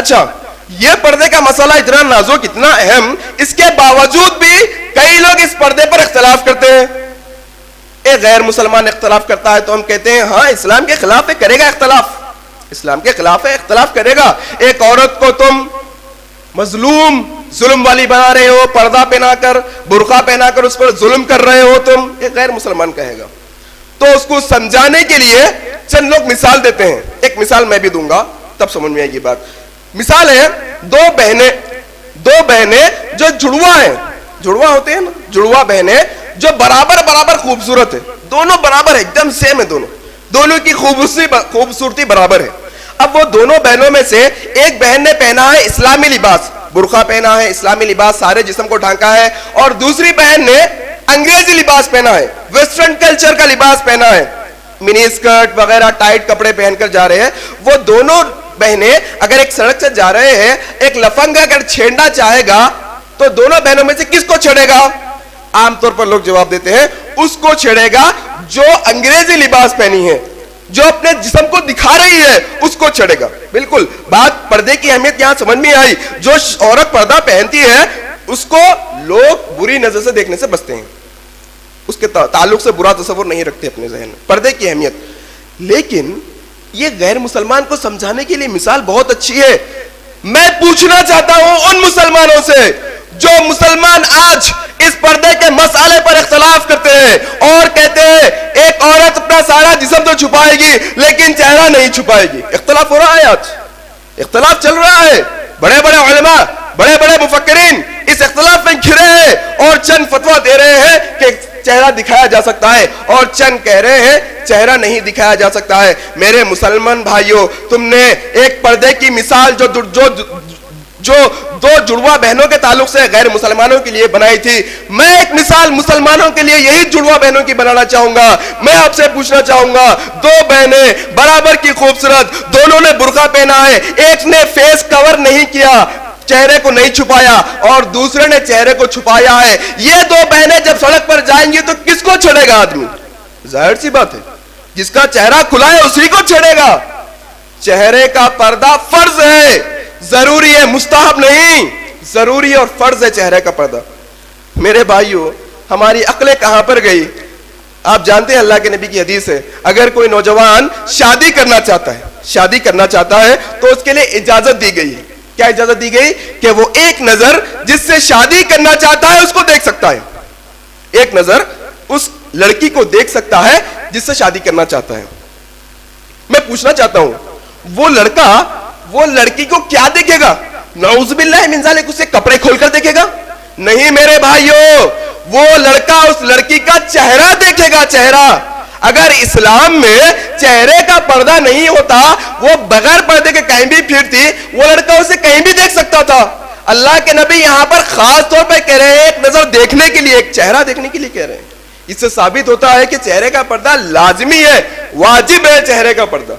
اچھا یہ پردے کا مسئلہ اتنا نازک اتنا اہم، اس کے باوجود بھی کئی لوگ اس پردے پر اختلاف کرتے ہیں. ایک غیر مسلمان اختلاف کرتا ہے تو ہم کہتے ہیں ہاں اسلام کے خلاف ہے، کرے گا اختلاف، اسلام کے خلاف ہے، اختلاف کرے گا. ایک عورت کو تم مظلوم ظلم والی بنا رہے ہو، پردہ پہنا کر برقع پہنا کر اس پر ظلم کر رہے ہو تم، ایک غیر مسلمان کہے گا. تو اس کو سمجھانے کے لیے چند لوگ مثال دیتے ہیں. ایک مثال میں بھی دوں گا تب سمجھ میں آئے گی بات. مثال ہے دو بہنیں جو جڑواں ہیں، جڑواں ہوتے ہیں نا، جڑواں بہنیں جو برابر خوبصورت ہے، دونوں برابر ہے، ایک دم سیم ہے، دونوں کی خوبصورتی برابر ہے. اب وہ دونوں بہنوں میں سے ایک بہن نے پہنا ہے اسلامی لباس، برقع پہنا ہے، اسلامی لباس سارے جسم کو ڈھانکا ہے، اور دوسری بہن نے انگریزی لباس پہنا ہے، ویسٹرن کلچر کا لباس پہنا ہے، منی اسکرٹ وغیرہ ٹائٹ کپڑے پہن کر جا رہے ہیں. وہ دونوں بہنیں اگر ایک سڑک سے جا رہے ہیں، ایک لفنگا اگر چھیڑنا چاہے گا تو دونوں بہنوں میں سے کس کو چھیڑے گا؟ عام طور پر لوگ جواب دیتے ہیں اس کو چھیڑے گا جو انگریزی لباس پہنی ہے، جو اپنے جسم کو دکھا رہی ہے اس کو چھیڑے گا. بالکل بات پردے کی اہمیت یہاں سمجھ میں آئی. جو عورت پردہ پہنتی ہے اس کو لوگ بری نظر سے دیکھنے سے بچتے ہیں، اس کے تعلق سے برا تصور نہیں رکھتے اپنے ذہن میں. پردے کی اہمیت. لیکن یہ غیر مسلمان کو سمجھانے کے لیے مثال بہت اچھی ہے. میں پوچھنا چاہتا ہوں ان مسلمانوں سے جو مسلمان آج اس پردے کے مسئلے پر اختلاف کرتے ہیں اور کہتے ہیں ایک عورت اپنا سارا جسم تو چھپائے گی لیکن چہرہ نہیں چھپائے گی. اختلاف ہو رہا ہے، آج اختلاف چل رہا ہے. بڑے بڑے علماء، بڑے بڑے مفکرین اس اختلاف میں گھرے ہیں اور چند فتویٰ دے رہے ہیں کہ چہرہ دکھایا جا سکتا ہے، اور چند کہہ رہے ہیں چہرہ نہیں دکھایا جا سکتا ہے. میرے مسلمان بھائیوں، تم نے ایک پردے کی مثال جو دو جڑواں بہنوں کے تعلق سے غیر مسلمانوں کے لیے بنائی تھی، میں ایک مثال مسلمانوں کے لیے یہی جڑواں بہنوں کی بنانا چاہوں گا. میں آپ سے پوچھنا چاہوں گا، دو بہنیں برابر کی خوبصورت، دونوں نے برقع پہنا ہے، ایک نے فیس کور نہیں کیا، چہرے کو نہیں چھپایا، اور دوسرے نے چہرے کو چھپایا ہے. یہ دو بہنیں جب سڑک پر جائیں گی تو کس کو چھڑے گا آدمی؟ ظاہر سی بات ہے جس کا چہرہ کھلا ہے اسی کو چھڑے گا. چہرے کا پردہ فرض ہے، ضروری ہے، مستحب نہیں، ضروری اور فرض ہے چہرے کا پردہ. میرے بھائیوں، ہماری عقلیں کہاں پر گئی؟ آپ جانتے ہیں اللہ کے نبی کی حدیث ہے، اگر کوئی نوجوان شادی کرنا چاہتا ہے تو اس کے لیے اجازت دی گئی ہے. کیا اجازت دی گئی؟ کہ وہ ایک نظر جس سے شادی کرنا چاہتا ہے اس کو دیکھ سکتا ہے. ایک نظر اس لڑکی کو دیکھ سکتا ہے جس سے شادی کرنا چاہتا ہے. میں پوچھنا چاہتا ہوں، وہ لڑکا وہ لڑکی کو کیا دیکھے گا؟ نعوذ باللہ من ذالک، اسے کپڑے کھول کر دیکھے گا؟ نہیں میرے بھائیوں، وہ لڑکا اس لڑکی کا چہرہ دیکھے گا، چہرہ. اگر اسلام میں چہرے کا پردہ نہیں ہوتا، وہ بغیر پردے کے کہیں بھی پھرتی، وہ لڑکا اسے کہیں بھی دیکھ سکتا تھا. اللہ کے نبی یہاں پر خاص طور پر کہہ رہے ہیں ایک نظر دیکھنے کے لیے، ایک چہرہ دیکھنے کے لیے کہہ رہے ہیں. اس سے ثابت ہوتا ہے کہ چہرے کا پردہ لازمی ہے، واجب ہے چہرے کا پردہ.